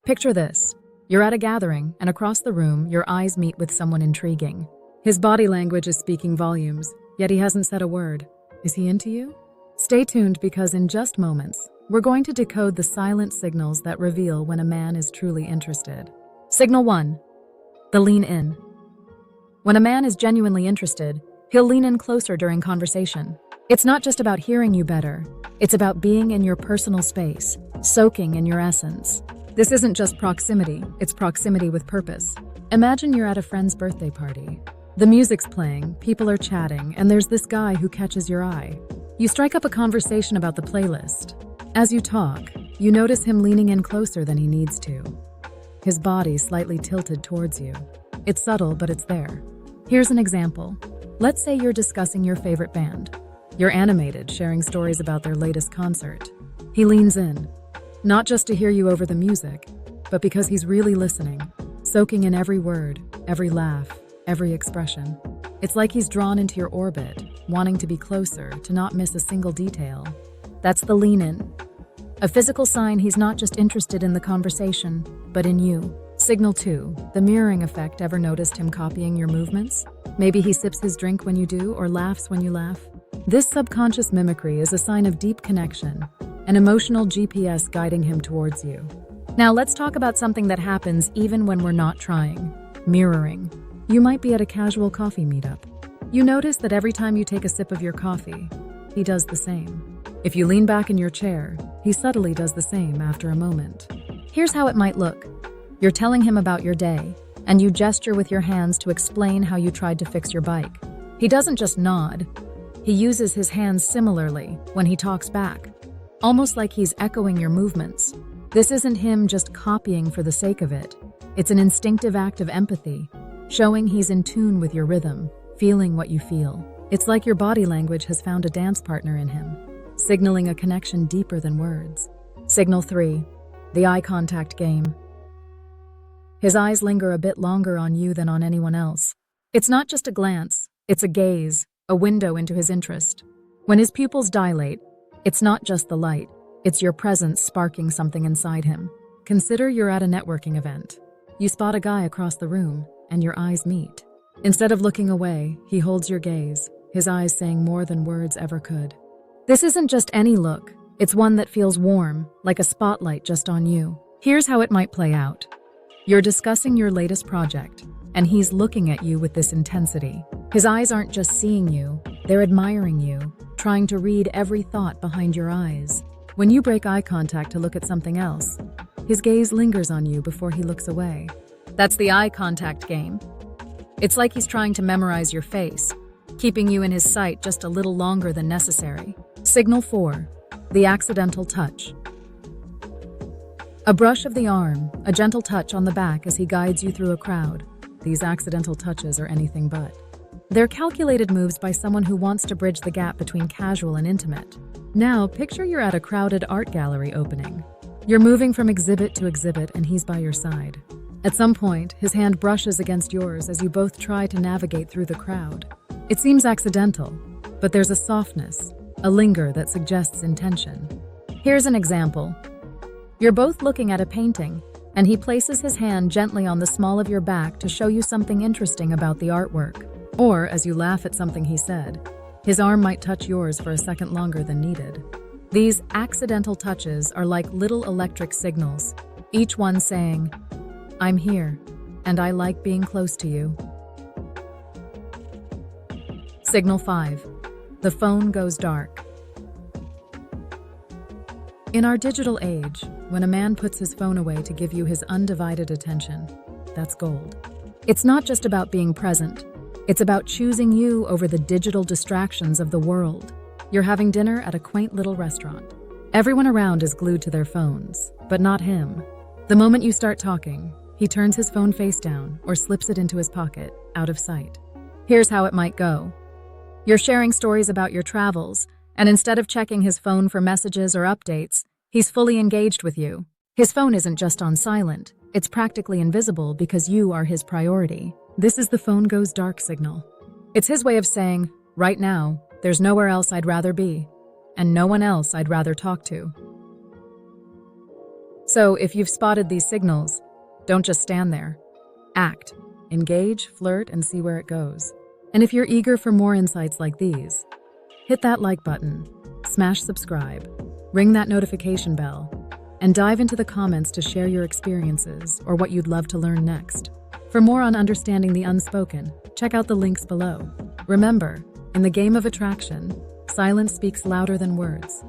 Picture this. You're at a gathering, and across the room, your eyes meet with someone intriguing. His body language is speaking volumes, yet he hasn't said a word. Is he into you? Stay tuned because in just moments, we're going to decode the silent signals that reveal when a man is truly interested. Signal 1. The lean in. When a man is genuinely interested, he'll lean in closer during conversation. It's not just about hearing you better, it's about being in your personal space, soaking in your essence. This isn't just proximity, it's proximity with purpose. Imagine you're at a friend's birthday party. The music's playing, people are chatting, and there's this guy who catches your eye. You strike up a conversation about the playlist. As you talk, you notice him leaning in closer than he needs to. His body slightly tilted towards you. It's subtle, but it's there. Here's an example. Let's say you're discussing your favorite band. You're animated, sharing stories about their latest concert. He leans in, not just to hear you over the music, but because he's really listening, soaking in every word, every laugh, every expression. It's like he's drawn into your orbit, wanting to be closer, to not miss a single detail. That's the lean in. A physical sign he's not just interested in the conversation, but in you. Signal 2, the mirroring effect. Ever noticed him copying your movements? Maybe he sips his drink when you do, or laughs when you laugh. This subconscious mimicry is a sign of deep connection, an emotional GPS guiding him towards you. Now let's talk about something that happens even when we're not trying. Mirroring. You might be at a casual coffee meetup. You notice that every time you take a sip of your coffee, he does the same. If you lean back in your chair, he subtly does the same after a moment. Here's how it might look. You're telling him about your day, and you gesture with your hands to explain how you tried to fix your bike. He doesn't just nod. He uses his hands similarly when he talks back, almost like he's echoing your movements. This isn't him just copying for the sake of it. It's an instinctive act of empathy, showing he's in tune with your rhythm, feeling what you feel. It's like your body language has found a dance partner in him, signaling a connection deeper than words. Signal 3, the eye contact game. His eyes linger a bit longer on you than on anyone else. It's not just a glance, it's a gaze, a window into his interest. When his pupils dilate, it's not just the light, it's your presence sparking something inside him. Consider you're at a networking event. You spot a guy across the room, and your eyes meet. Instead of looking away, he holds your gaze, his eyes saying more than words ever could. This isn't just any look, it's one that feels warm, like a spotlight just on you. Here's how it might play out. You're discussing your latest project, and he's looking at you with this intensity. His eyes aren't just seeing you, they're admiring you, trying to read every thought behind your eyes. When you break eye contact to look at something else, his gaze lingers on you before he looks away. That's the eye contact game. It's like he's trying to memorize your face, keeping you in his sight just a little longer than necessary. Signal 4, the accidental touch. A brush of the arm, a gentle touch on the back as he guides you through a crowd. These accidental touches are anything but. They're calculated moves by someone who wants to bridge the gap between casual and intimate. Now, picture you're at a crowded art gallery opening. You're moving from exhibit to exhibit and he's by your side. At some point, his hand brushes against yours as you both try to navigate through the crowd. It seems accidental, but there's a softness, a linger that suggests intention. Here's an example. You're both looking at a painting, and he places his hand gently on the small of your back to show you something interesting about the artwork. Or, as you laugh at something he said, his arm might touch yours for a second longer than needed. These accidental touches are like little electric signals, each one saying, "I'm here, and I like being close to you." Signal 5, the phone goes dark. In our digital age, when a man puts his phone away to give you his undivided attention, that's gold. It's not just about being present. It's about choosing you over the digital distractions of the world. You're having dinner at a quaint little restaurant. Everyone around is glued to their phones, but not him. The moment you start talking, he turns his phone face down or slips it into his pocket, out of sight. Here's how it might go. You're sharing stories about your travels, and instead of checking his phone for messages or updates, he's fully engaged with you. His phone isn't just on silent, it's practically invisible because you are his priority. This is the phone goes dark signal. It's his way of saying, right now, there's nowhere else I'd rather be, and no one else I'd rather talk to. So if you've spotted these signals, don't just stand there. Act, engage, flirt, and see where it goes. And if you're eager for more insights like these, hit that like button, smash subscribe, ring that notification bell, and dive into the comments to share your experiences or what you'd love to learn next. For more on understanding the unspoken, check out the links below. Remember, in the game of attraction, silence speaks louder than words.